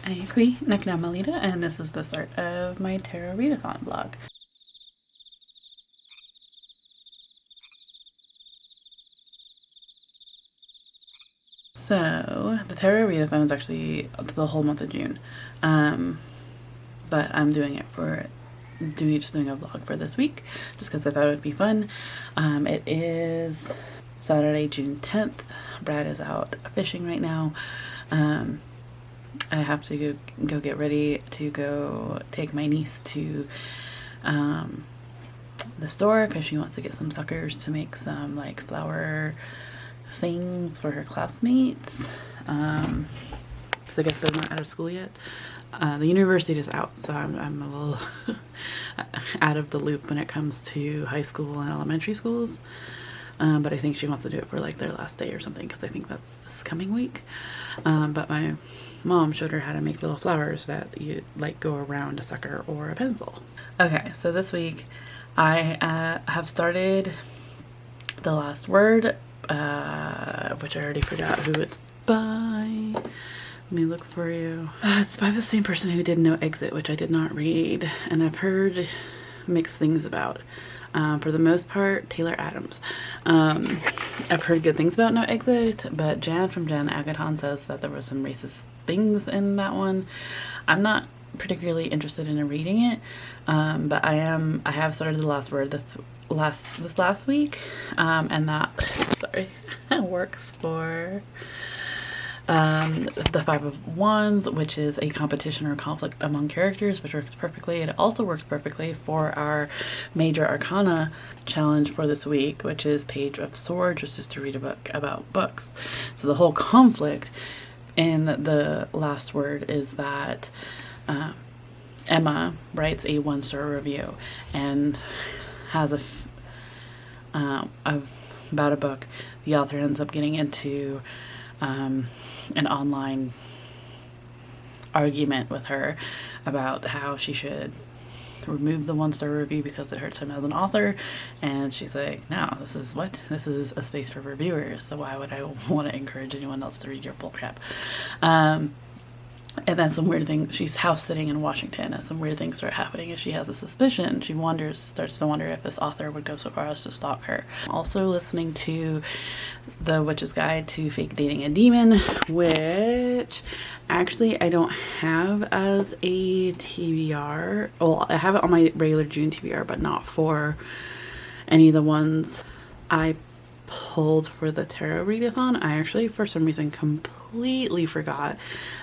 Ayakui Naknamalita, and this is the start of my Tarot Readathon vlog. So, the Tarot Readathon is actually the whole month of June, but I'm doing it for just doing a vlog for this week, just because I thought it would be fun. It is Saturday, June 10th. Brad is out fishing right now. I have to go get ready to go take my niece to the store because she wants to get some suckers to make some like flower things for her classmates, because I guess they're not out of school yet. The university is out, so I'm a little out of the loop when it comes to high school and elementary schools, but I think she wants to do it for like their last day or something, because I think that's this coming week. But my mom showed her how to make little flowers that you like go around a sucker or a pencil. Okay, so this week I have started The Last Word, which I already forgot who it's by. Let me look for you. It's by the same person who did No Exit, which I did not read, and I've heard mixed things about. For the most part, Taylor Adams. I've heard good things about No Exit, but Jan from Agaton says that there was some racist things in that one. I'm not particularly interested in reading it, but I have started The Last Word this last week, and that works for the Five of Wands, which is a competition or conflict among characters, which works perfectly. It also works perfectly for our Major Arcana challenge for this week, which is Page of Swords, which is to read a book about books. So the whole conflict in The Last Word is that Emma writes a 1-star review and has about a book. The author ends up getting into an online argument with her about how she should remove the 1-star review because it hurts him as an author, and she's like, no, this is a space for reviewers, so why would I want to encourage anyone else to read your bullcrap? And then some weird things, she's house sitting in Washington, and some weird things start happening, and she has a suspicion. She starts to wonder if this author would go so far as to stalk her. Also listening to The Witch's Guide to Fake Dating a Demon, which actually I don't have as a TBR. Well, I have it on my regular June TBR, but not for any of the ones I pulled for the Tarot Readathon. I actually, for some reason, completely forgot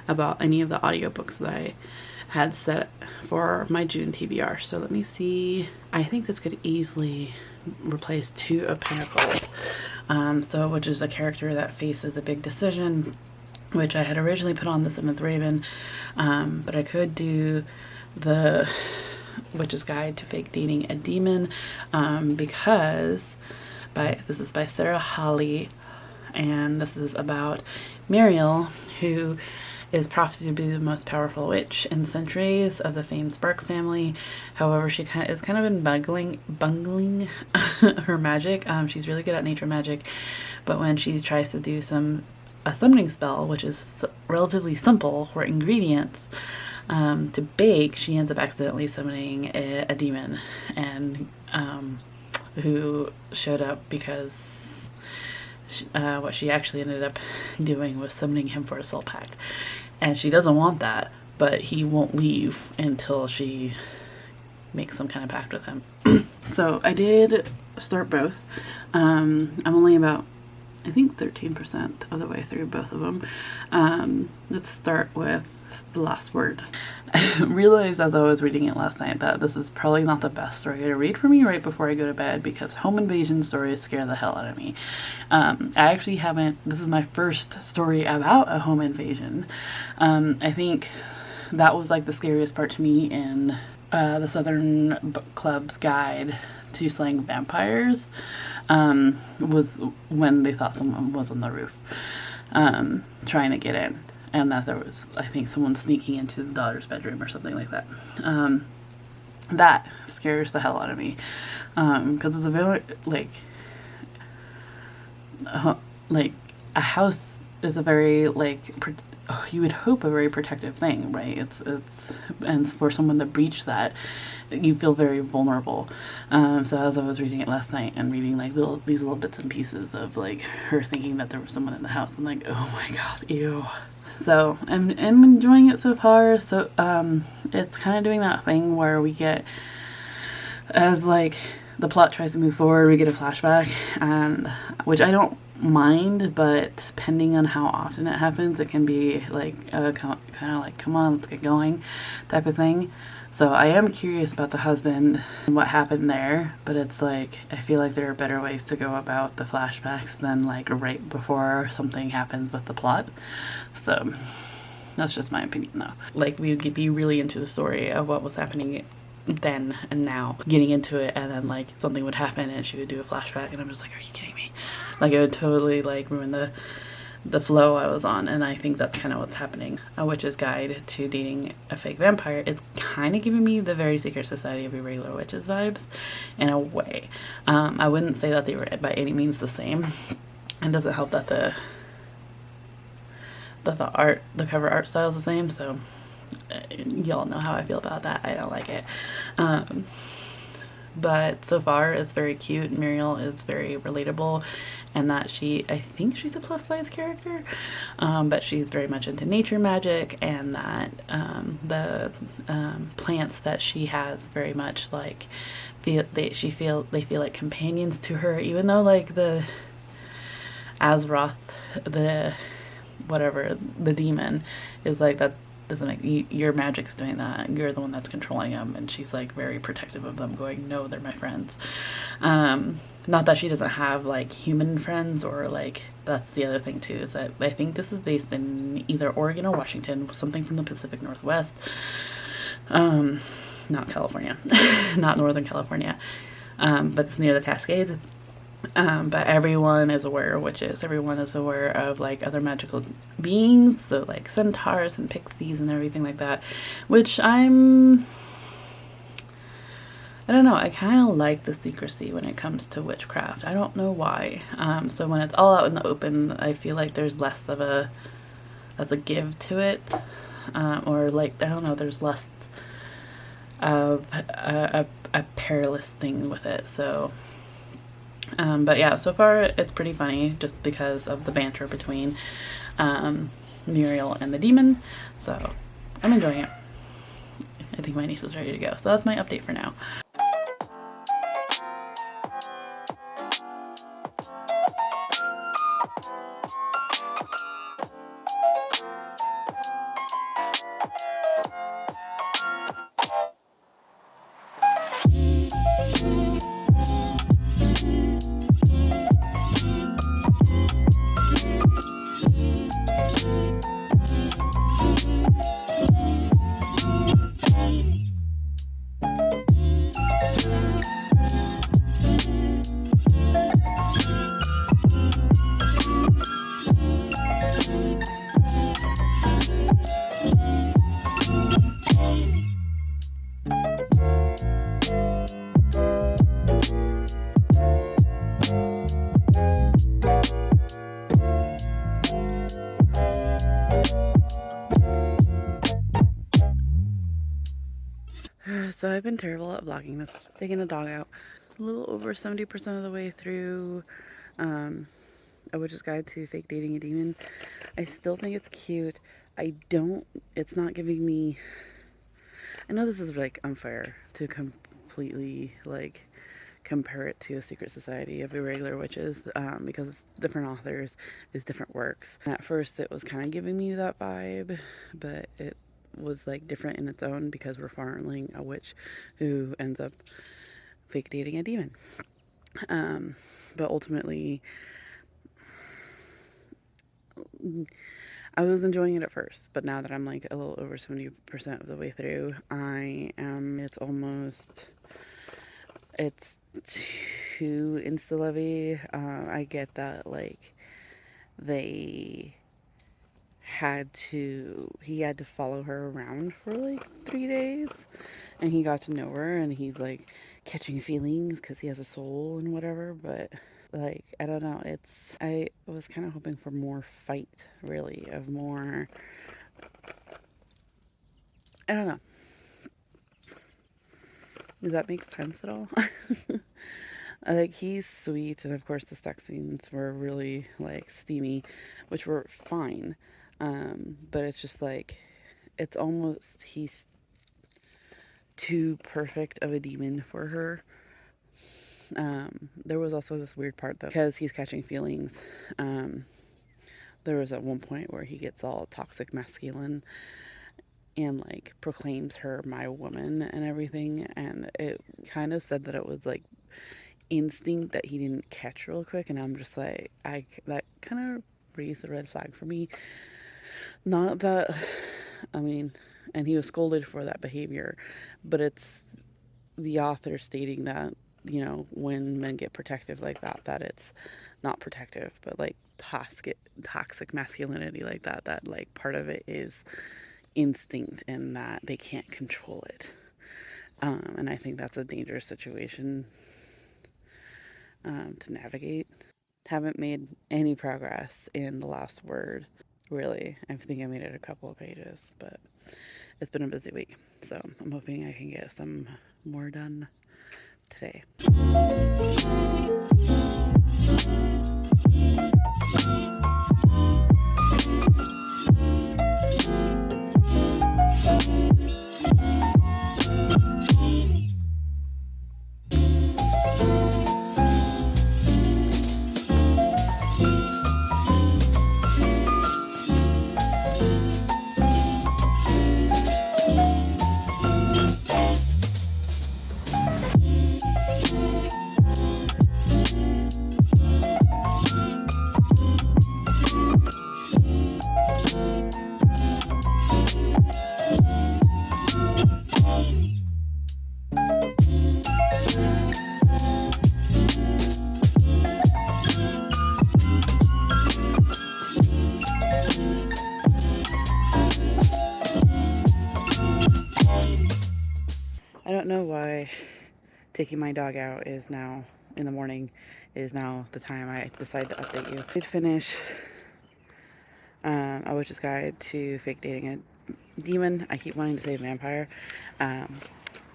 about any of the audiobooks that I had set for my June TBR. So let me see. I think this could easily replace Two of Pentacles, which is a character that faces a big decision, which I had originally put on the 7th Raven, but I could do the Witch's Guide to Fake Dating a Demon, because this is by Sarah Holly, and this is about Muriel, who is prophesied to be the most powerful witch in centuries of the famed Spark family. However, she kind of been bungling her magic. She's really good at nature magic, but when she tries to do a summoning spell, which is relatively simple for ingredients, to bake, she ends up accidentally summoning a demon, and who showed up because what she actually ended up doing was summoning him for a soul pact, and she doesn't want that, but he won't leave until she makes some kind of pact with him. So I did start both. I'm only about, I think, 13% of the way through both of them. Let's start with The Last Word. I realized as I was reading it last night that this is probably not the best story to read for me right before I go to bed, because home invasion stories scare the hell out of me. I actually haven't, this is my first story about a home invasion. I think that was like the scariest part to me in the Southern Book Club's guide to slaying vampires, was when they thought someone was on the roof trying to get in, and that there was, I think, someone sneaking into the daughter's bedroom or something like that. That scares the hell out of me, because it's a very, like a house is a very, like, you would hope a very protective thing, right? And for someone to breach that, you feel very vulnerable. So as I was reading it last night and reading like these little bits and pieces of like her thinking that there was someone in the house, I'm like, oh my god, ew. So I'm enjoying it so far. So it's kind of doing that thing where we get, as like the plot tries to move forward, we get a flashback, and which I don't mind, but depending on how often it happens, it can be like a kind of like, come on, let's get going type of thing. So I am curious about the husband and what happened there, but it's like I feel like there are better ways to go about the flashbacks than like right before something happens with the plot. So that's just my opinion though. Like we would be really into the story of what was happening then and now, getting into it, and then like something would happen and she would do a flashback and I'm just like, are you kidding me? Like it would totally like ruin the flow I was on, and I think that's kind of what's happening. A Witch's Guide to Dating a Fake Vampire. It's kind of giving me the very Secret Society of Irregular Witches vibes in a way. I wouldn't say that they were by any means the same. And doesn't help that the cover art style is the same, so y'all know how I feel about that. I don't like it. But so far it's very cute. Muriel is very relatable, and that I think she's a plus size character, but she's very much into nature magic, and that the plants that she has very much like they feel like companions to her, even though like the Azeroth, the demon is like, that doesn't make your magic's doing that, you're the one that's controlling them, and she's like very protective of them, going, no, they're my friends. Not that she doesn't have like human friends, or like, that's the other thing too, is that I think this is based in either Oregon or Washington, something from the Pacific Northwest, not California, not Northern California, but it's near the Cascades. But everyone is aware of witches. Everyone is aware of like other magical beings, so like centaurs and pixies and everything like that, which I don't know, I kind of like the secrecy when it comes to witchcraft. I don't know why. So when it's all out in the open, I feel like there's less of a give to it, or like, I don't know, there's less of a perilous thing with it. So but yeah, so far it's pretty funny just because of the banter between Muriel and the demon. So I'm enjoying it. I think my niece is ready to go. So that's my update for now. So I've been terrible at vlogging this. Taking the dog out. A little over 70% of the way through A Witch's Guide to Fake Dating a Demon. I still think it's cute. It's not giving me, I know this is like unfair to completely like compare it to A Secret Society of Irregular Witches, because it's different authors, it's different works. And at first it was kind of giving me that vibe, but it was like different in its own, because we're following a witch who ends up fake dating a demon. But ultimately, I was enjoying it at first, but now that I'm like a little over 70% of the way through, it's too insta-lovey. I get that like he had to follow her around for like 3 days, and he got to know her, and he's like catching feelings because he has a soul and whatever, but Like, I don't know, I was kind of hoping for more fight, really, of more, I don't know. Does that make sense at all? Like, he's sweet, and of course the sex scenes were really, like, steamy, which were fine. But it's just like, it's almost, he's too perfect of a demon for her. There was also this weird part, though, because he's catching feelings. There was at one point where he gets all toxic masculine and, like, proclaims her my woman and everything, and it kind of said that it was, like, instinct that he didn't catch real quick, and I'm just like, that kind of raised a red flag for me. Not that, I mean, and he was scolded for that behavior, but it's the author stating that, you know, when men get protective like that, that it's not protective, but like toxic masculinity like that, that like part of it is instinct and that they can't control it. And I think that's a dangerous situation to navigate. Haven't made any progress in the last word, really. I think I made it a couple of pages, but it's been a busy week, so I'm hoping I can get some more done today. I don't know why taking my dog out is now in the morning is now the time I decide to update you. I did finish A Witch's Guide to Fake Dating a Demon. I keep wanting to say vampire.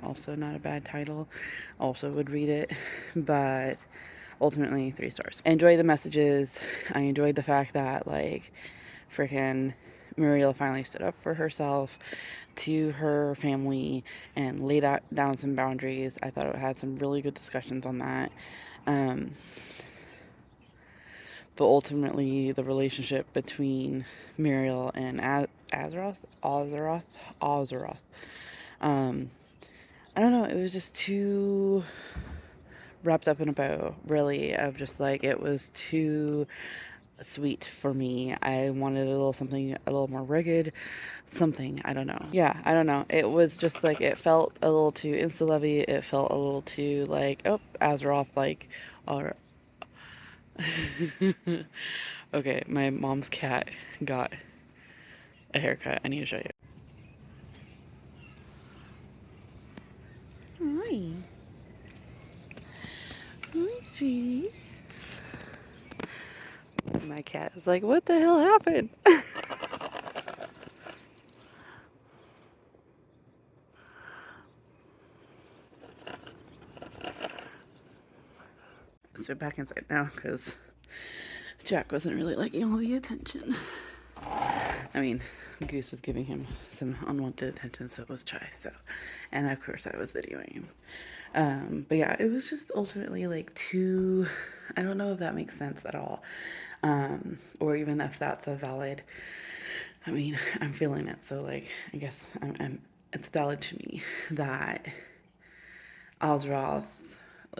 Also not a bad title. Also would read it, but ultimately 3 stars. I enjoyed the messages. I enjoyed the fact that, like, freaking Muriel finally stood up for herself to her family and laid down some boundaries. I thought it had some really good discussions on that. But ultimately, the relationship between Muriel and Azeroth. I don't know, it was just too wrapped up in a bow, really, of just like, it was too sweet for me. I wanted a little something a little more rugged, something, I don't know. Yeah, I don't know. It was just like, it felt a little too insta-lovey. It felt a little too like, oh, Azeroth, like, or okay, my mom's cat got a haircut. I need to show you. Hi. Hi, sweetie. My cat is like, what the hell happened? So back inside now because Jack wasn't really liking all the attention. I mean, Goose was giving him some unwanted attention, so was Chai. So, and of course I was videoing him. But yeah, it was just ultimately like too. I don't know if that makes sense at all, or even if that's a valid. I mean, I'm feeling it, so like I guess it's valid to me that Azeroth,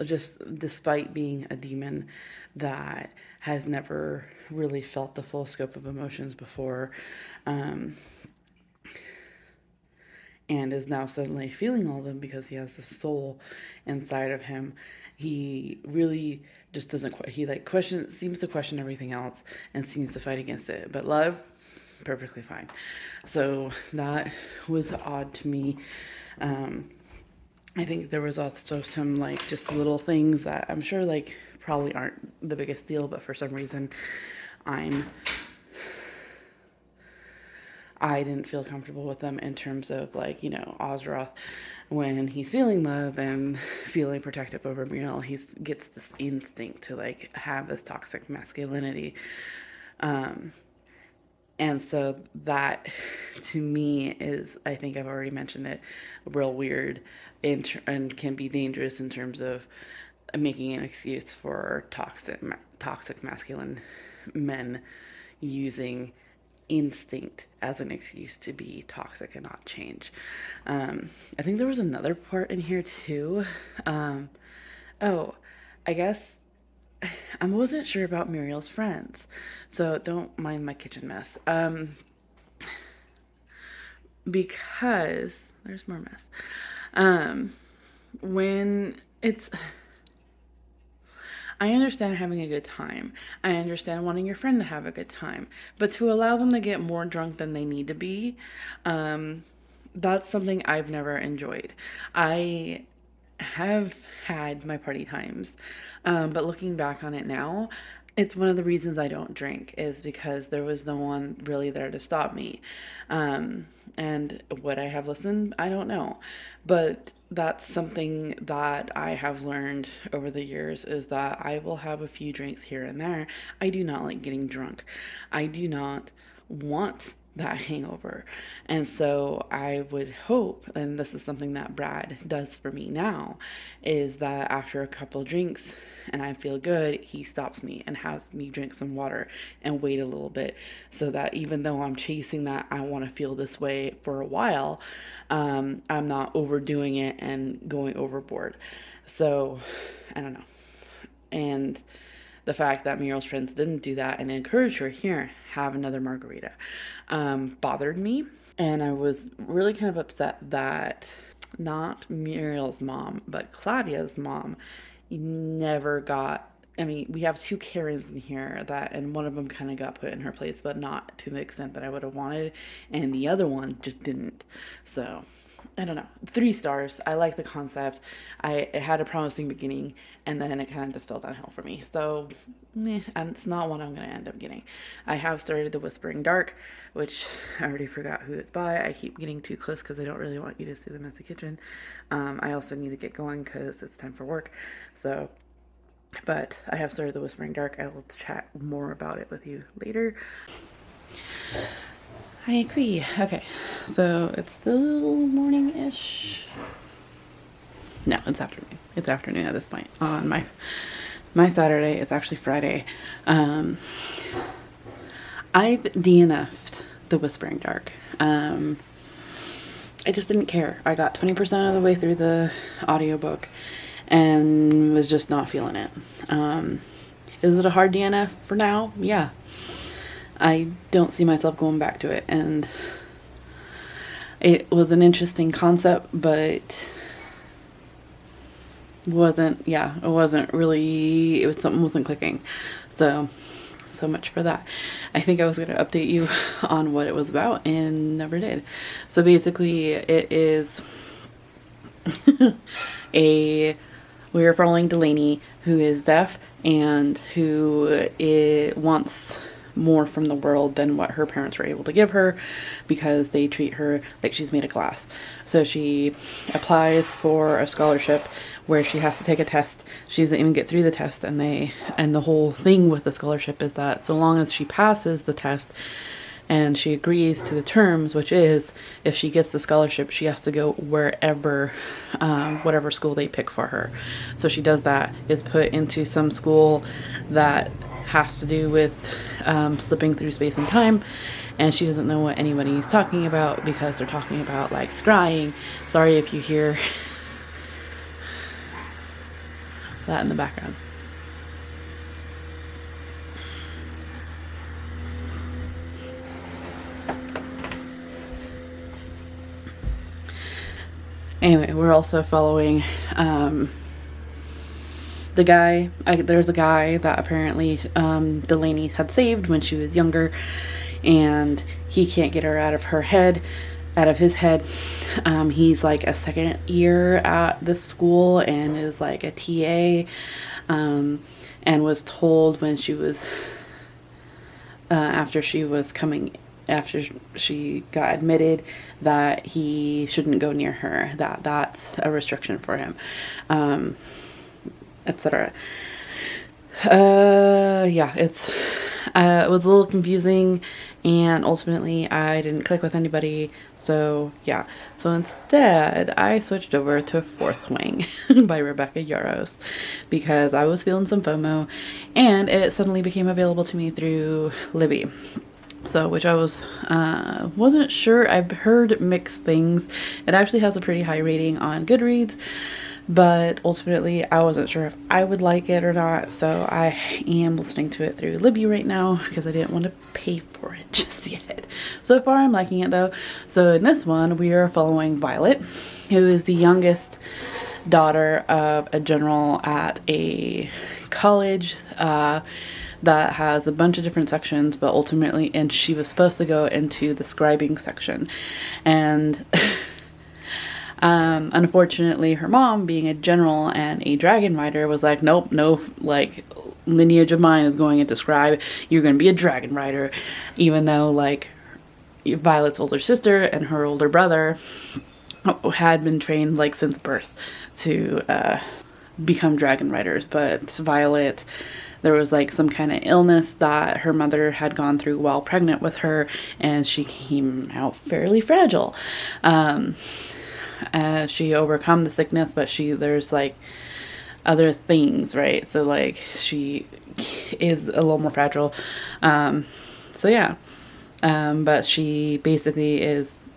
just despite being a demon that has never really felt the full scope of emotions before, and is now suddenly feeling all of them because he has the soul inside of him, he really just doesn't, he like seems to question everything else and seems to fight against it. But love, perfectly fine. So that was odd to me. I think there was also some like just little things that I'm sure like probably aren't the biggest deal, but for some reason I didn't feel comfortable with them in terms of like, you know, Ozroth, when he's feeling love and feeling protective over Muriel, he gets this instinct to like have this toxic masculinity. And so that to me is, I think I've already mentioned it, real weird and can be dangerous in terms of making an excuse for toxic masculine men using instinct as an excuse to be toxic and not change. I think there was another part in here too. Oh, I guess I wasn't sure about Muriel's friends, so don't mind my kitchen mess. Because there's more mess. When it's, I understand having a good time. I understand wanting your friend to have a good time. But to allow them to get more drunk than they need to be, that's something I've never enjoyed. I have had my party times, but looking back on it now, it's one of the reasons I don't drink is because there was no one really there to stop me. And would I have listened? I don't know. But that's something that I have learned over the years is that I will have a few drinks here and there. I do not like getting drunk. I do not want that hangover. And so I would hope, and this is something that Brad does for me now, is that after a couple drinks and I feel good, he stops me and has me drink some water and wait a little bit, so that even though I'm chasing that I want to feel this way for a while, I'm not overdoing it and going overboard. So I don't know. And the fact that Muriel's friends didn't do that and encourage her, here, have another margarita, bothered me. And I was really kind of upset that not Muriel's mom, but Claudia's mom never got, I mean, we have two Karens in here that, and one of them kind of got put in her place, but not to the extent that I would have wanted. And the other one just didn't. So I don't know. 3 stars. I like the concept. It had a promising beginning, and then it kind of just fell downhill for me. So, and it's not one I'm going to end up getting. I have started The Whispering Dark, which I already forgot who it's by. I keep getting too close because I don't really want you to see the messy kitchen. I also need to get going because it's time for work. So, but I have started The Whispering Dark. I will chat more about it with you later. I agree. Okay, so it's still morning-ish. No, it's afternoon. It's afternoon at this point. On my Saturday, it's actually Friday. I've DNF'd The Whispering Dark. I just didn't care. I got 20% of the way through the audiobook and was just not feeling it. Is it a hard DNF for now? Yeah. I don't see myself going back to it, and it was an interesting concept, but it wasn't really, something wasn't clicking. So much for that. I think I was going to update you on what it was about and never did. So basically it is we are following Delaney, who is deaf and who wants more from the world than what her parents were able to give her, because they treat her like she's made of glass. So she applies for a scholarship where she has to take a test. She doesn't even get through the test, and the whole thing with the scholarship is that so long as she passes the test and she agrees to the terms, which is if she gets the scholarship, she has to go wherever, whatever school they pick for her. So she does that, is put into some school that has to do with slipping through space and time, and she doesn't know what anybody's talking about because they're talking about like scrying. Sorry if you hear that in the background. Anyway, we're also following the guy. There's a guy that apparently Delaney had saved when she was younger, and he can't get her out of her head. out of his head, he's like a second year at this school and is like a TA, and was told when she was after she got admitted that he shouldn't go near her, that that's a restriction for him, etc. Yeah, it was a little confusing, and ultimately I didn't click with anybody. So yeah, so instead I switched over to Fourth Wing by Rebecca Yarros because I was feeling some FOMO, and it suddenly became available to me through Libby. So, which I wasn't sure. I've heard mixed things. It actually has a pretty high rating on Goodreads, but ultimately I wasn't sure if I would like it or not. So I am listening to it through Libby right now because I didn't want to pay for it just yet. So far I'm liking it though. So in this one we are following Violet, who is the youngest daughter of a general at a college that has a bunch of different sections, but ultimately, and she was supposed to go into the scribing section, and unfortunately her mom, being a general and a dragon rider, was like, nope, no, like, lineage of mine is going into scribe, you're going to be a dragon rider, even though like Violet's older sister and her older brother had been trained like since birth to become dragon riders. But Violet, there was like some kind of illness that her mother had gone through while pregnant with her, and she came out fairly fragile. She overcome the sickness, but there's like other things, right? So like she is a little more fragile. So yeah, but she basically is,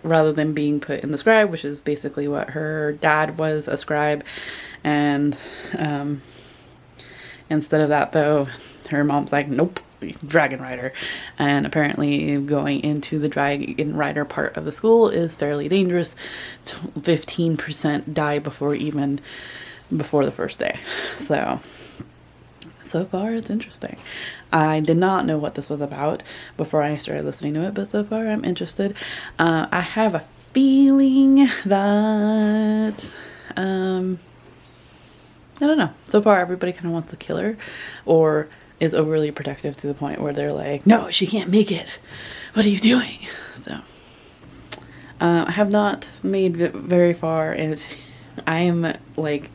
rather than being put in the scribe, which is basically what her dad was, a scribe, and instead of that though, her mom's like, nope, dragon rider. And apparently going into the dragon rider part of the school is fairly dangerous. 15% die before the first day. So far it's interesting. I did not know what this was about before I started listening to it, but so far I'm interested. I have a feeling that I don't know. So far, everybody kind of wants to kill her, or is overly protective to the point where they're like, no, she can't make it. What are you doing? So, I have not made it very far, and I am like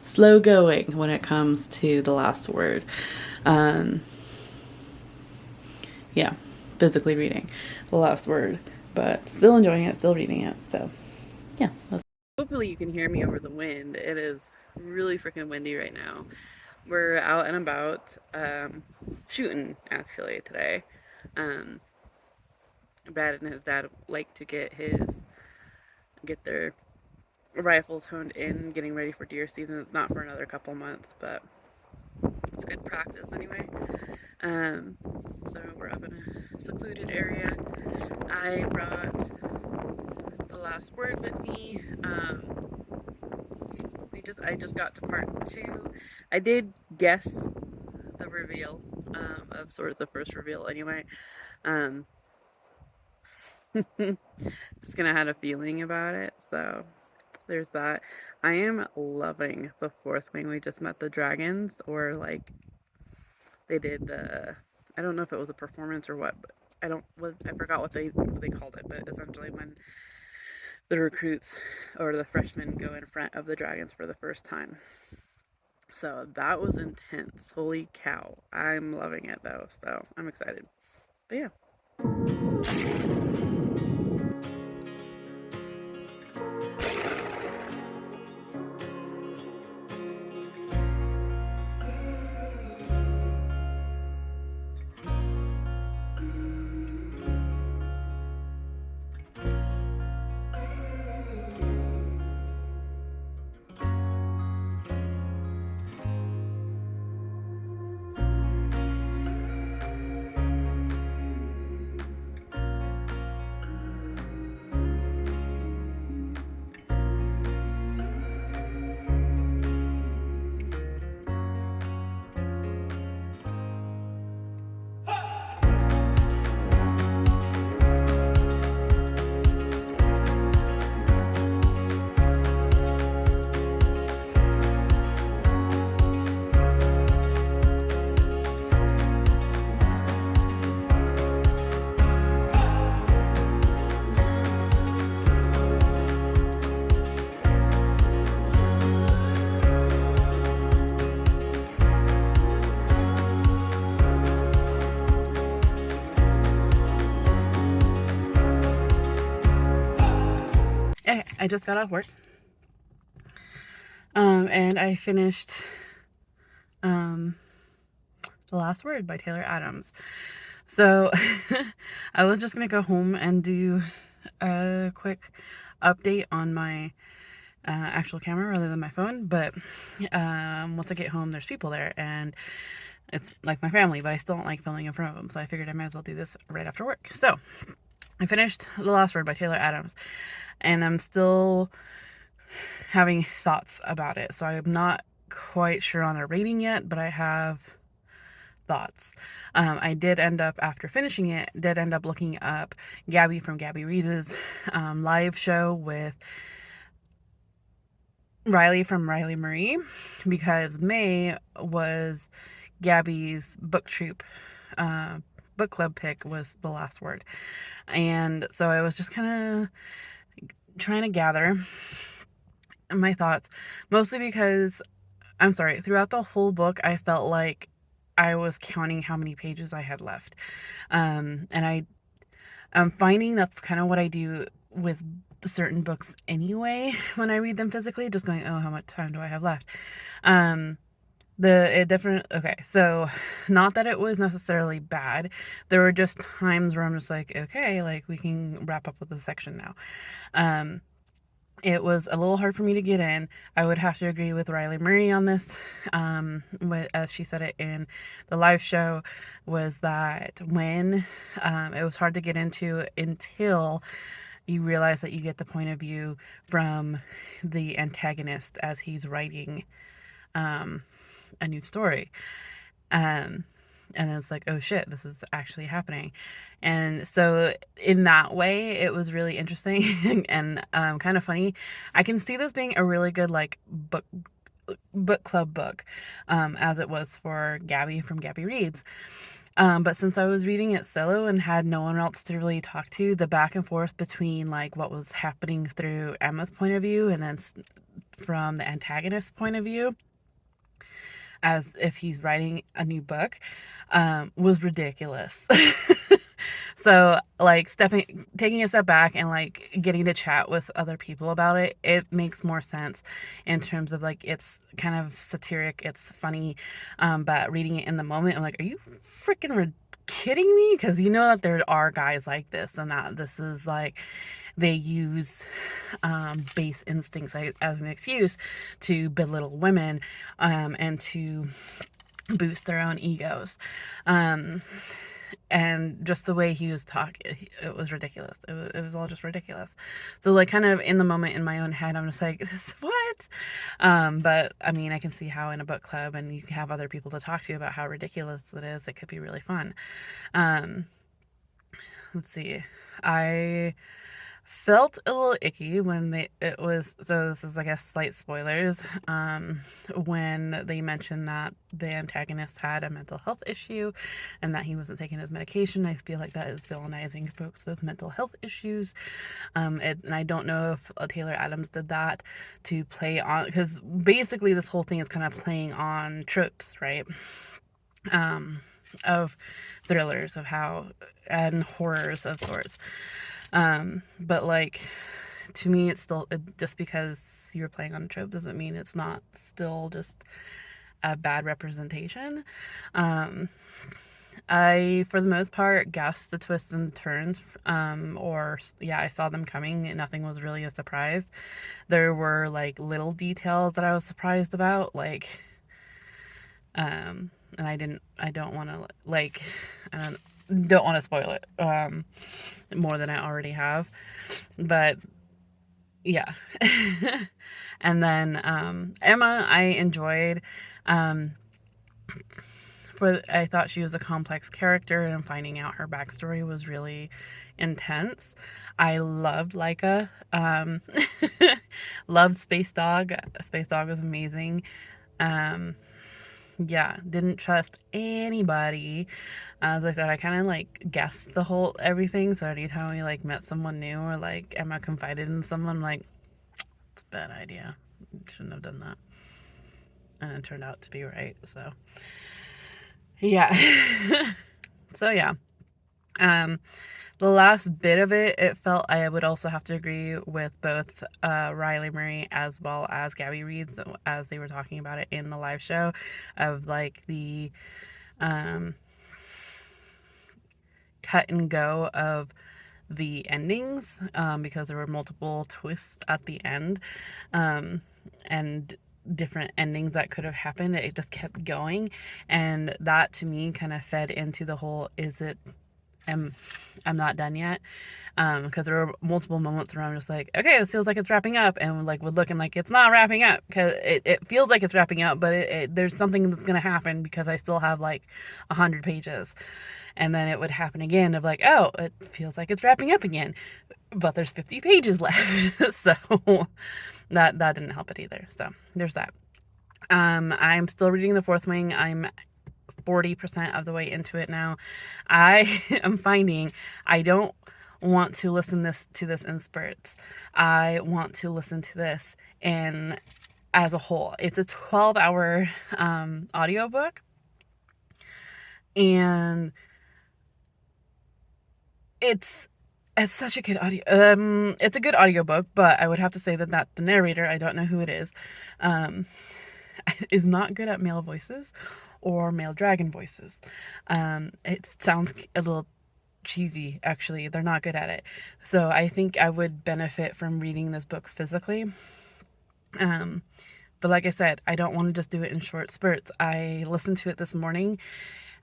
slow going when it comes to the last word. Yeah, physically reading the last word, but still enjoying it, still reading it. So, yeah. Hopefully you can hear me over the wind. It is really freaking windy right now. We're out and about shooting actually today. Brad and his dad like to get their rifles honed in, getting ready for deer season. It's not for another couple months, but it's good practice anyway. So we're up in a secluded area. I brought the last word with me. I just got to part 2. I did guess the reveal of sort of the first reveal anyway. Just kind of had a feeling about it, so there's that. I am loving the Fourth Wing. We just met the dragons, or like they did I don't know if it was a performance or what, but I forgot what they called it, but essentially when the recruits or the freshmen go in front of the dragons for the first time. So that was intense. Holy cow. I'm loving it though, so I'm excited. But yeah. I just got off work. And I finished The Last Word by Taylor Adams. So I was just going to go home and do a quick update on my actual camera rather than my phone. But once I get home, there's people there, and it's like my family, but I still don't like filming in front of them. So I figured I might as well do this right after work. So I finished The Last Word by Taylor Adams, and I'm still having thoughts about it. So I'm not quite sure on a rating yet, but I have thoughts. I did end up, after finishing it, looking up Gabby from Gabby Reads' live show with Riley from Riley Marie, because May was Gabby's book troop book club pick was The Last Word. And so I was just kind of trying to gather my thoughts, mostly because, I'm sorry, throughout the whole book, I felt like I was counting how many pages I had left. And I'm finding that's kind of what I do with certain books anyway when I read them physically, just going, oh, how much time do I have left? Okay, so not that it was necessarily bad. There were just times where I'm just like, okay, like we can wrap up with this section now. It was a little hard for me to get in. I would have to agree with Riley Murray on this. As she said it in the live show, was that when it was hard to get into until you realize that you get the point of view from the antagonist as he's writing a new story. And it's like, oh shit, this is actually happening. And so in that way, it was really interesting and kind of funny. I can see this being a really good like book club book, as it was for Gabby from Gabby Reads. But since I was reading it solo and had no one else to really talk to, the back and forth between like what was happening through Emma's point of view and then from the antagonist's point of view, as if he's writing a new book, was ridiculous. So like taking a step back and like getting to chat with other people about it, it makes more sense in terms of like, it's kind of satiric, it's funny, but reading it in the moment, I'm like, are you freaking kidding me? Because you know that there are guys like this, and that this is like, they use base instincts as an excuse to belittle women, and to boost their own egos. And just the way he was talking, it was ridiculous. It was all just ridiculous. So like kind of in the moment in my own head, I'm just like, what? But I mean, I can see how in a book club and you can have other people to talk to about how ridiculous it is. It could be really fun. Let's see. I felt a little icky when so this is, I guess, slight spoilers, when they mentioned that the antagonist had a mental health issue and that he wasn't taking his medication. I feel like that is villainizing folks with mental health issues. And I don't know if Taylor Adams did that to play on, because basically this whole thing is kind of playing on tropes, right? Of thrillers of how, and horrors of sorts. But like, to me, it's still, just because you're playing on a trope doesn't mean it's not still just a bad representation. I, for the most part, guessed the twists and turns, I saw them coming, and nothing was really a surprise. There were like little details that I was surprised about, like, and I don't want to like, don't want to spoil it more than I already have, but yeah. And then Emma, I enjoyed. I thought she was a complex character, and finding out her backstory was really intense. I loved Leica. Loved Space Dog. Space Dog was amazing. Yeah, didn't trust anybody. As I said, I kind of like guessed everything. So anytime we like met someone new, or like Emma confided in someone, I'm like, it's a bad idea. Shouldn't have done that. And it turned out to be right. So yeah. So yeah. The last bit of it felt, I would also have to agree with both Riley Marie as well as Gabby Reeds, as they were talking about it in the live show, of like the cut and go of the endings, because there were multiple twists at the end, and different endings that could have happened. It just kept going, and that to me kind of fed into the whole, I'm not done yet, because there were multiple moments where I'm just like, okay, this feels like it's wrapping up, and like would look and like, it's not wrapping up, because it feels like it's wrapping up, but there's something that's gonna happen because I still have like 100 pages. And then it would happen again of like, oh, it feels like it's wrapping up again, but there's 50 pages left. So that didn't help it either. So there's that. I'm still reading The Fourth Wing. I'm 40% of the way into it now. I am finding I don't want to listen to this in spurts. I want to listen to this in as a whole. It's a 12-hour audiobook, and it's such a good audio. It's a good audiobook, but I would have to say that the narrator, I don't know who it is not good at male voices or male dragon voices. It sounds a little cheesy, actually. They're not good at it. So I think I would benefit from reading this book physically. But like I said, I don't want to just do it in short spurts. I listened to it this morning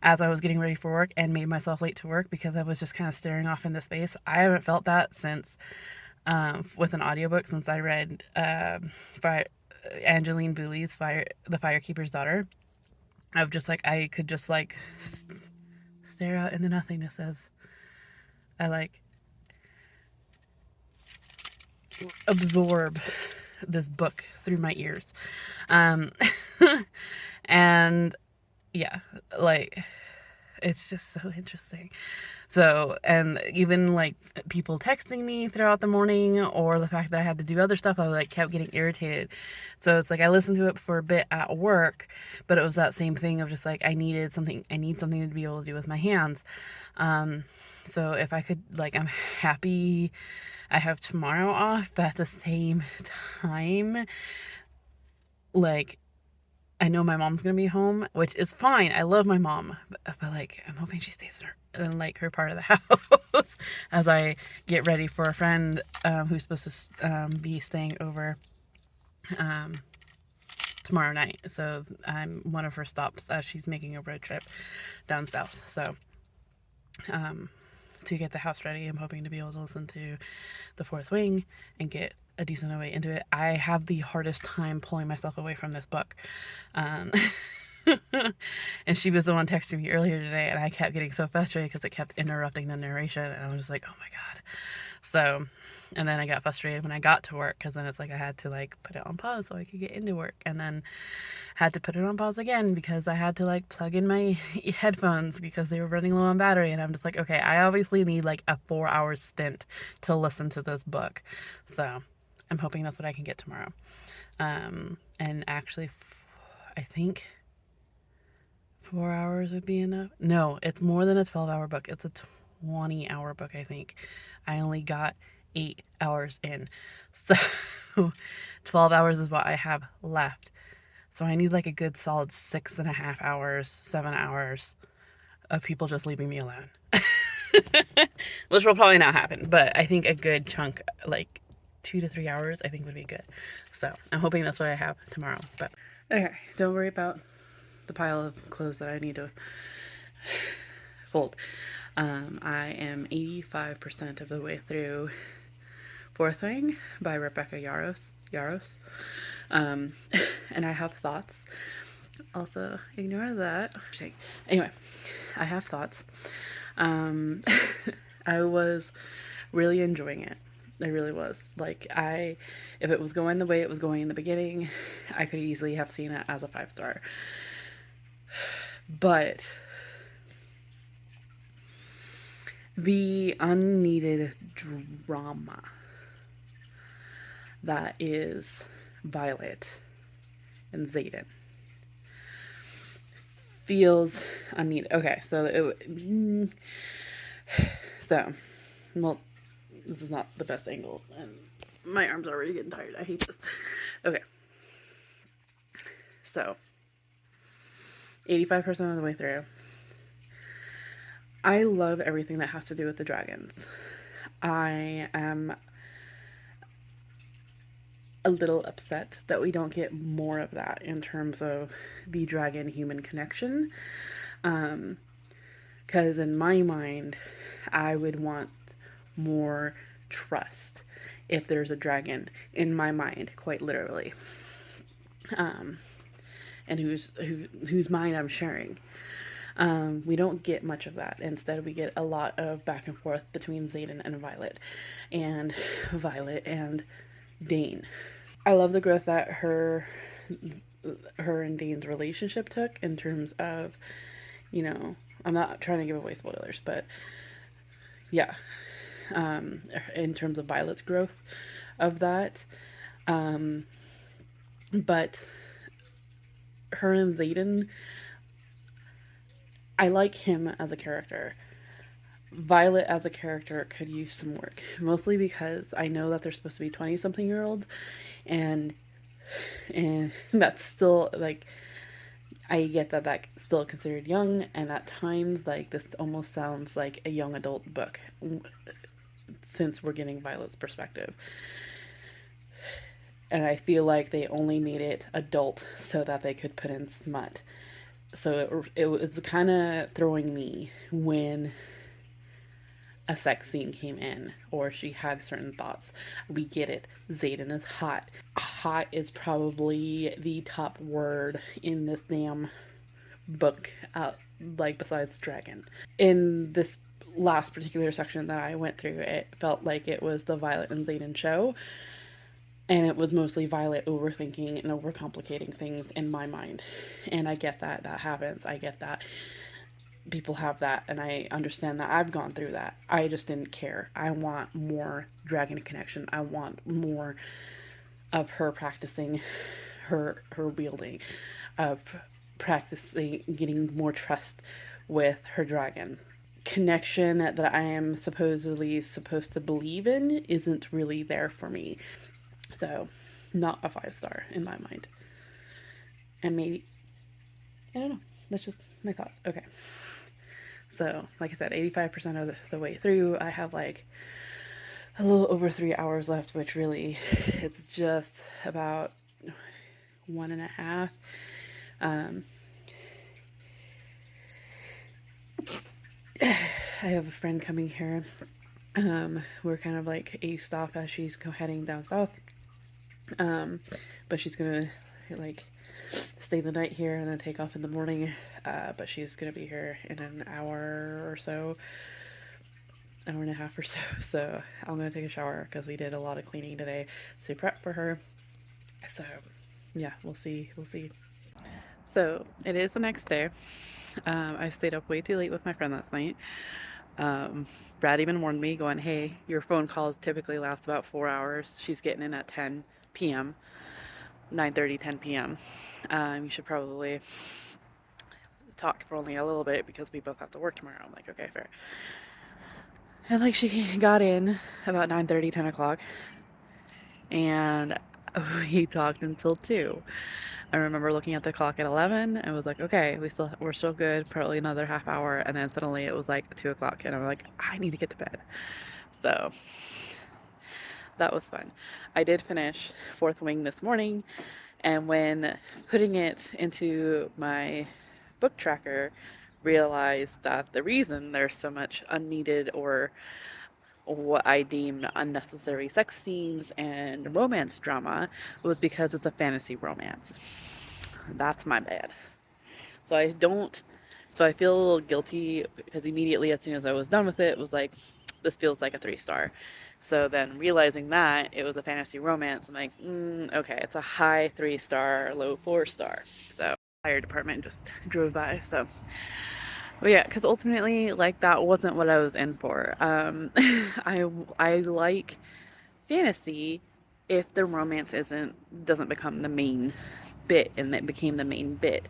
as I was getting ready for work and made myself late to work because I was just kind of staring off into space. I haven't felt that since, with an audiobook, since I read Angeline Boulley's The Firekeeper's Daughter. Of just like, I could just like stare out into nothingness as I like absorb this book through my ears. And yeah, like, it's just so interesting. So, and even like people texting me throughout the morning, or the fact that I had to do other stuff, I like kept getting irritated. So it's like I listened to it for a bit at work, but it was that same thing of just like, I need something to be able to do with my hands. So if I could, like, I'm happy I have tomorrow off, but at the same time, like, I know my mom's gonna be home, which is fine. I love my mom, but like, I'm hoping she stays in like her part of the house as I get ready for a friend who's supposed to be staying over tomorrow night. So I'm one of her stops as she's making a road trip down south. So to get the house ready, I'm hoping to be able to listen to The Fourth Wing and get a decent way into it. I have the hardest time pulling myself away from this book. And she was the one texting me earlier today, and I kept getting so frustrated because it kept interrupting the narration, and I was just like, oh my god. So, and then I got frustrated when I got to work, because then it's like I had to like put it on pause so I could get into work, and then had to put it on pause again because I had to like plug in my headphones because they were running low on battery, and I'm just like, okay, I obviously need like a 4-hour stint to listen to this book. So I'm hoping that's what I can get tomorrow. And actually, I think 4 hours would be enough. No, it's more than a 12-hour book. It's a 20-hour book, I think. I only got 8 hours in. So 12 hours is what I have left. So I need like a good solid 6.5 hours, 7 hours of people just leaving me alone. Which will probably not happen, but I think a good chunk, like 2 to 3 hours, I think would be good. So I'm hoping that's what I have tomorrow. But okay, don't worry about the pile of clothes that I need to fold. I am 85% of the way through Fourth Wing by Rebecca Yarros. And I have thoughts. Also, ignore that. Anyway, I have thoughts. I was really enjoying it. I really was. Like, if it was going the way it was going in the beginning, I could easily have seen it as a 5-star. But the unneeded drama that is Violet and Xaden feels unneeded. Okay, so So, well, this is not the best angle, and my arm's already getting tired. I hate this. Okay. So, 85% of the way through. I love everything that has to do with the dragons. I am a little upset that we don't get more of that in terms of the dragon-human connection. Because in my mind, I would want more trust if there's a dragon, in my mind, quite literally. And whose mind I'm sharing. We don't get much of that. Instead, we get a lot of back and forth between Xaden and Violet and Dane. I love the growth that her and Dane's relationship took in terms of, you know, I'm not trying to give away spoilers, but yeah, in terms of Violet's growth of that. But her and Xaden, I like him as a character. Violet as a character could use some work, mostly because I know that they're supposed to be 20-something-year-olds, and that's still, like, I get that that's still considered young, and at times, like, this almost sounds like a young adult book, since we're getting Violet's perspective. And I feel like they only made it adult so that they could put in smut. So it was kind of throwing me when a sex scene came in, or she had certain thoughts. We get it. Xaden is hot. Hot is probably the top word in this damn book, like besides dragon. In this last particular section that I went through, it felt like it was the Violet and Xaden show. And it was mostly Violet overthinking and overcomplicating things in my mind. And I get that. That happens. I get that. People have that. And I understand that. I've gone through that. I just didn't care. I want more dragon connection. I want more of her practicing her wielding. Of practicing getting more trust with her dragon. Connection that I am supposed to believe in isn't really there for me. So, not a 5-star in my mind. And maybe, I don't know. That's just my thought. Okay. So, like I said, 85% of the way through. I have like a little over 3 hours left, which really, it's just about 1.5. I have a friend coming here. We're kind of like a stop as she's heading down south. But she's gonna like stay the night here and then take off in the morning. But she's gonna be here in an hour or so, hour and a half or so. So I'm gonna take a shower because we did a lot of cleaning today to prep for her. So yeah, we'll see. So it is the next day. I stayed up way too late with my friend last night. Brad even warned me, going, hey, your phone calls typically last about 4 hours. She's getting in at 10 p.m. 9:30, 10 p.m. You should probably talk for only a little bit because we both have to work tomorrow. I'm like, okay, fair. And like, she got in about 9:30, 10 o'clock, and we talked until 2. I remember looking at the clock at 11 and was like, okay, we're still good, probably another half hour. And then suddenly it was like 2 o'clock and I'm like, I need to get to bed. So that was fun. I did finish Fourth Wing this morning, and when putting it into my book tracker, realized that the reason there's so much unneeded or what I deemed unnecessary sex scenes and romance drama was because it's a fantasy romance. That's my bad. So I feel a little guilty because immediately as soon as I was done with it, it was like, this feels like a 3-star. So then realizing that it was a fantasy romance, I'm like, okay, it's a high 3-star, low 4-star. So fire department just drove by. So, but yeah, because ultimately, like, that wasn't what I was in for. I like fantasy if the romance doesn't become the main bit, and it became the main bit.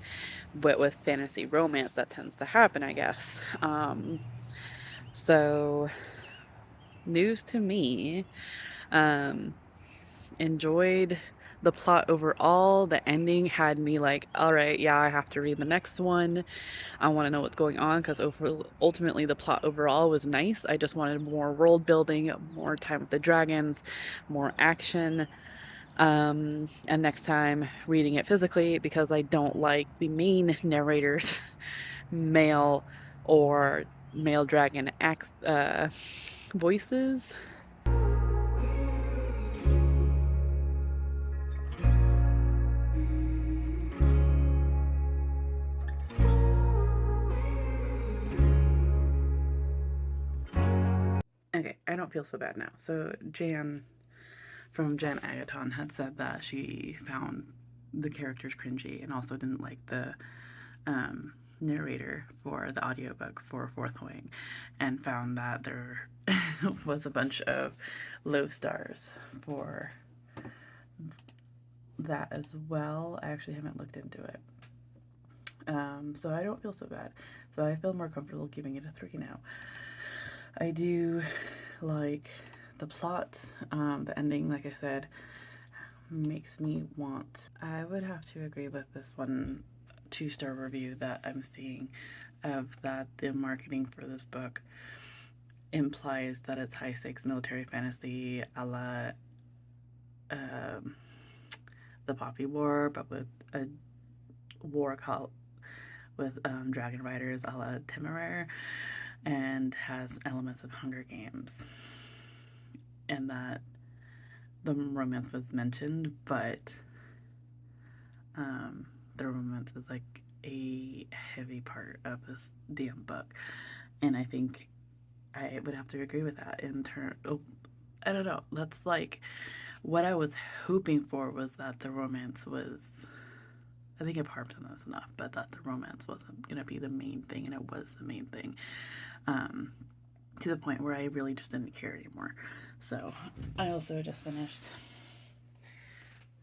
But with fantasy romance, that tends to happen, I guess. So, news to me. Enjoyed the plot overall. The ending had me like, all right, yeah, I have to read the next one. I want to know what's going on, because ultimately the plot overall was nice. I just wanted more world building, more time with the dragons, more action. And next time reading it physically, because I don't like the main narrators, male or male dragon voices. Okay, I don't feel so bad now. So Jan from Jan Agaton had said that she found the characters cringy and also didn't like the narrator for the audiobook for Fourth Wing, and found that there was a bunch of low stars for that as well. I actually haven't looked into it. So I don't feel so bad. So I feel more comfortable giving it a 3 now. I do like the plot. The ending, like I said, makes me want. I would have to agree with this one 2-star review that I'm seeing, of that the marketing for this book implies that it's high stakes military fantasy a la the Poppy War, but with a war called with dragon riders a la Temeraire, and has elements of Hunger Games, and that the romance was mentioned, but the romance is like a heavy part of this damn book, and I think I would have to agree with that. I don't know. That's like what I was hoping for, was that the romance was. I think I've harped on this enough, but that the romance wasn't gonna be the main thing, and it was the main thing. To the point where I really just didn't care anymore. So I also just finished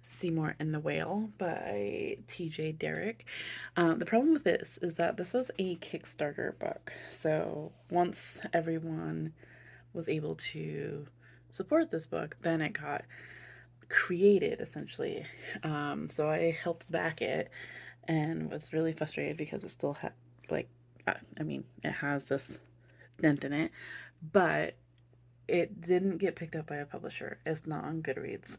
Seymour and the Whale by TJ Derrick. The problem with this is that this was a Kickstarter book. So once everyone was able to support this book, then it got created essentially. So I helped back it and was really frustrated because it still had, like, I mean, it has this dent in it, but it didn't get picked up by a publisher. It's not on Goodreads.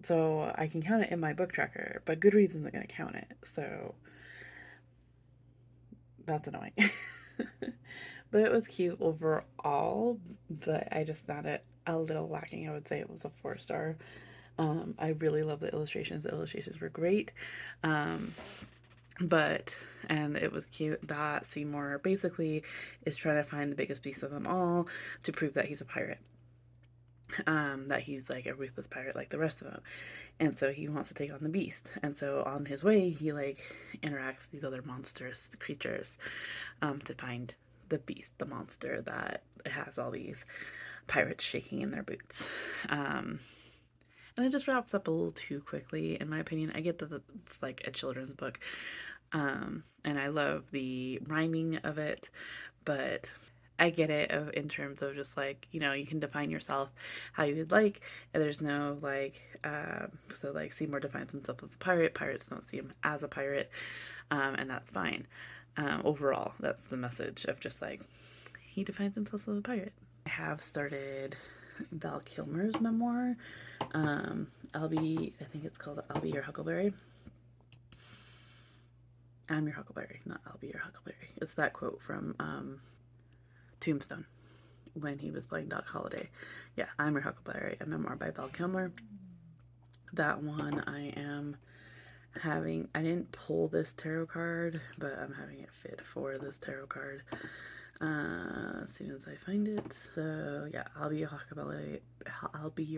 So I can count it in my book tracker, but Goodreads isn't going to count it. So that's annoying. But it was cute overall, but I just found it a little lacking. I would say it was a 4-star. I really love the illustrations. The illustrations were great. And it was cute that Seymour basically is trying to find the biggest beast of them all to prove that he's a pirate. That he's like a ruthless pirate like the rest of them. And so he wants to take on the beast. And so on his way, he like interacts with these other monstrous creatures to find the beast, the monster that has all these pirates shaking in their boots. And it just wraps up a little too quickly, in my opinion. I get that it's like a children's book, and I love the rhyming of it, but I get it in terms of just like, you can define yourself how you would like, and there's no like, so like Seymour defines himself as a pirate, pirates don't see him as a pirate, and that's fine. Overall, that's the message of just like, he defines himself as a pirate. I have started Val Kilmer's memoir. I think it's called I'll Be Your Huckleberry. I'm your Huckleberry, not I'll be your Huckleberry. It's that quote from Tombstone when he was playing Doc Holliday. Yeah, I'm your Huckleberry, a memoir by Val Kilmer. That one I didn't pull this tarot card, but I'm having it fit for this tarot card as soon as I find it. So yeah, I'll Be Your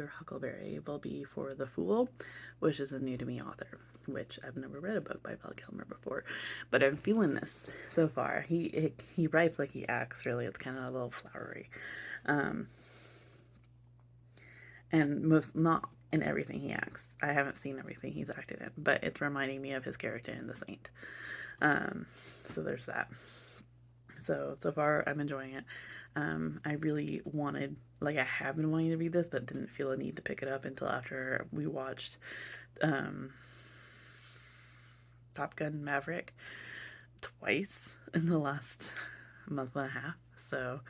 Huckleberry will be for The Fool, which is a new to me author, which I've never read a book by Val Kilmer before, but I'm feeling this so far. He writes like he acts, really. It's kind of a little flowery, and not in everything he acts. I haven't seen everything he's acted in, but it's reminding me of his character in The Saint. So there's that. So far I'm enjoying it. I really wanted, like, I have been wanting to read this, but didn't feel a need to pick it up until after we watched Top Gun Maverick twice in the last month and a half. So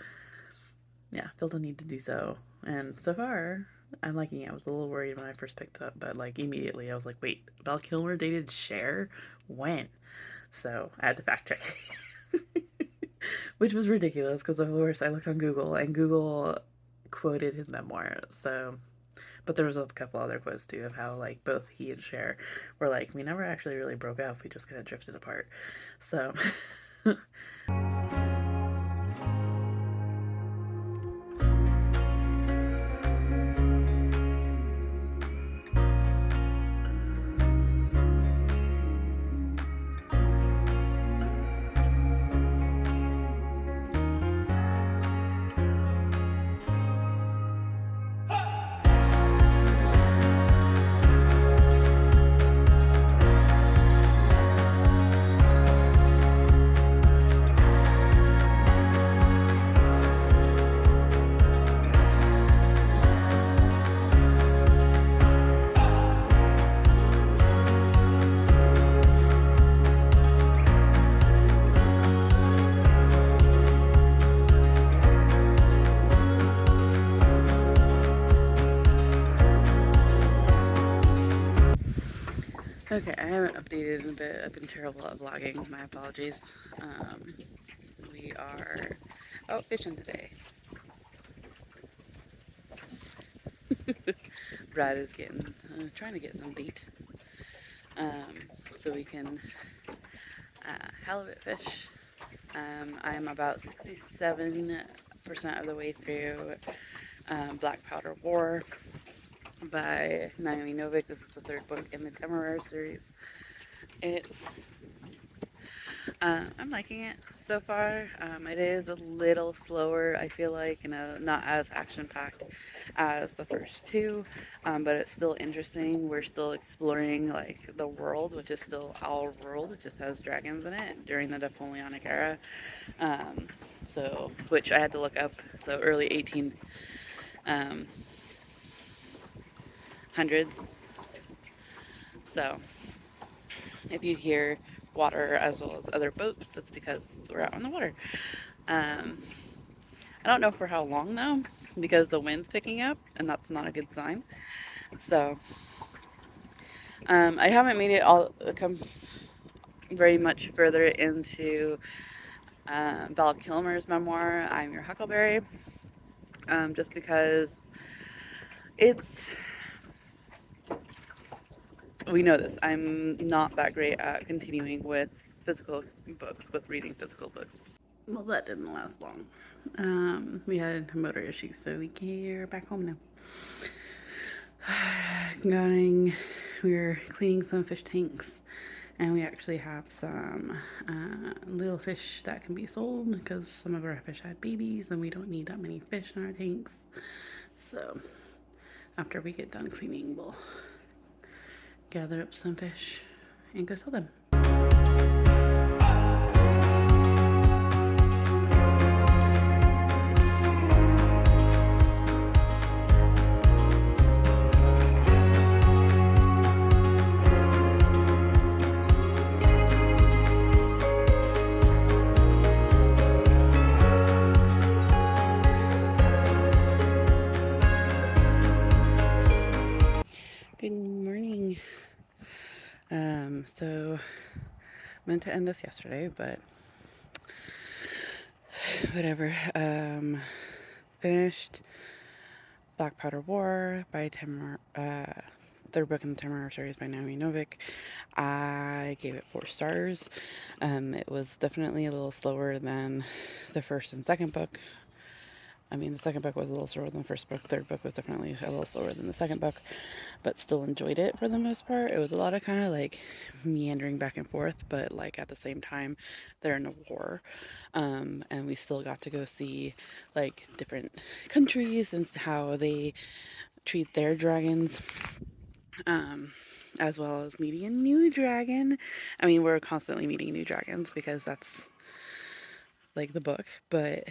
yeah, felt a need to do so. And so far, I'm liking it. I was a little worried when I first picked it up, but like immediately I was like, wait, Val Kilmer dated Cher? When? So I had to fact check. Which was ridiculous because, of course, I looked on Google and Google quoted his memoir. So, but there was a couple other quotes too of how like both he and Cher were like, we never actually really broke up. We just kind of drifted apart. So. Okay, I haven't updated in a bit. I've been terrible at vlogging. My apologies. We are out fishing today. Brad is trying to get some bait so we can halibut fish. I am about 67% of the way through Black Powder War by Naomi Novik. This is the third book in the Temeraire series. I'm liking it so far. It is a little slower, I feel like, and not as action-packed as the first two, but it's still interesting. We're still exploring like the world, which is still our world. It just has dragons in it during the Napoleonic era. Which I had to look up. So early 1800s. So if you hear water as well as other boats, that's because we're out on the water. I don't know for how long though, because the wind's picking up and that's not a good sign. So I haven't made it come very much further into Val Kilmer's memoir, I'm Your Huckleberry, just because we know this. I'm not that great at continuing with physical books, with reading physical books. Well, that didn't last long. We had motor issues, so we're back home now. We were cleaning some fish tanks, and we actually have some little fish that can be sold because some of our fish had babies, and we don't need that many fish in our tanks. So after we get done cleaning, we'll gather up some fish and go sell them. So I meant to end this yesterday, but whatever. Finished Black Powder War by third book in the Temeraire series by Naomi Novik. I gave it 4 stars. It was definitely a little slower than the first and second book. I mean, the second book was a little slower than the first book. Third book was definitely a little slower than the second book, but still enjoyed it for the most part. It was a lot of kind of like meandering back and forth, but like at the same time, they're in a war. And we still got to go see like different countries and how they treat their dragons, as well as meeting a new dragon. I mean, we're constantly meeting new dragons because that's like the book, but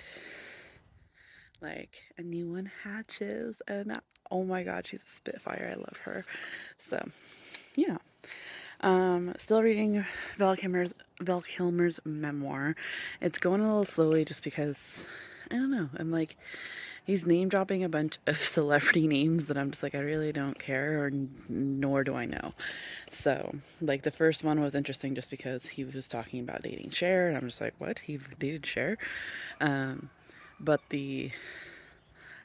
like a new one hatches, and oh my god, she's a spitfire. I love her. So yeah. Still reading Val Kilmer's memoir. It's going a little slowly just because I don't know. I'm like, he's name dropping a bunch of celebrity names that I'm just like, I really don't care, or nor do I know. So, like, the first one was interesting just because he was talking about dating Cher, and I'm just like, what? He dated Cher? But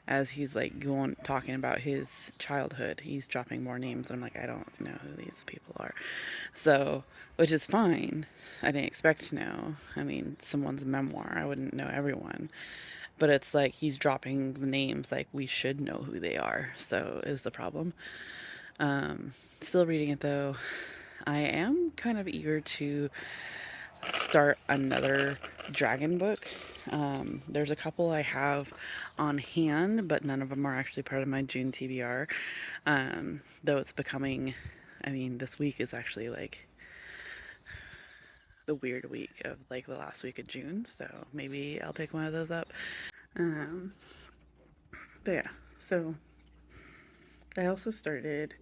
as he's like going talking about his childhood, he's dropping more names, and I'm like, I don't know who these people are. So, which is fine. I didn't expect to know. I mean, someone's memoir. I wouldn't know everyone. But it's like he's dropping the names like we should know who they are. So is the problem. Still reading it though. I am kind of eager to start another dragon book. There's a couple I have on hand, but none of them are actually part of my June TBR. Though it's becoming, I mean, this week is actually like the weird week of like the last week of June, so maybe I'll pick one of those up. Um, but yeah, so I also started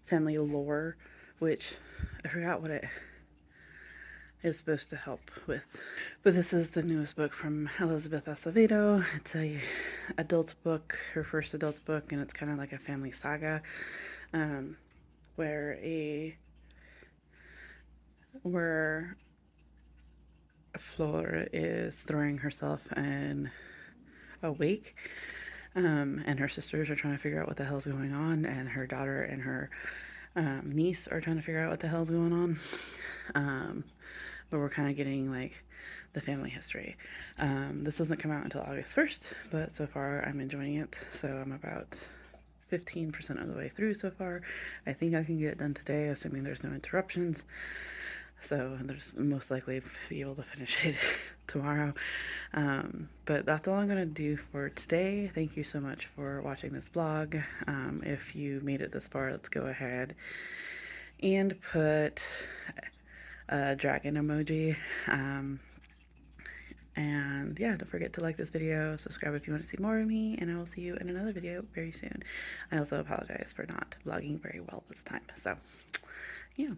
Family Lore, which I forgot what it is supposed to help with. But this is the newest book from Elizabeth Acevedo. It's a adult book, her first adult book, and it's kind of like a family saga, where Flora is throwing herself in a wake, and her sisters are trying to figure out what the hell's going on, and her daughter and her niece are trying to figure out what the hell's going on. But we're kind of getting like the family history. This doesn't come out until August 1st, but so far I'm enjoying it. So I'm about 15% of the way through so far. I think I can get it done today, assuming there's no interruptions. So there's most likely be able to finish it tomorrow. But that's all I'm going to do for today. Thank you so much for watching this vlog. If you made it this far, let's go ahead and put a dragon emoji. And yeah, don't forget to like this video, subscribe if you want to see more of me, and I will see you in another video very soon. I also apologize for not vlogging very well this time. So yeah.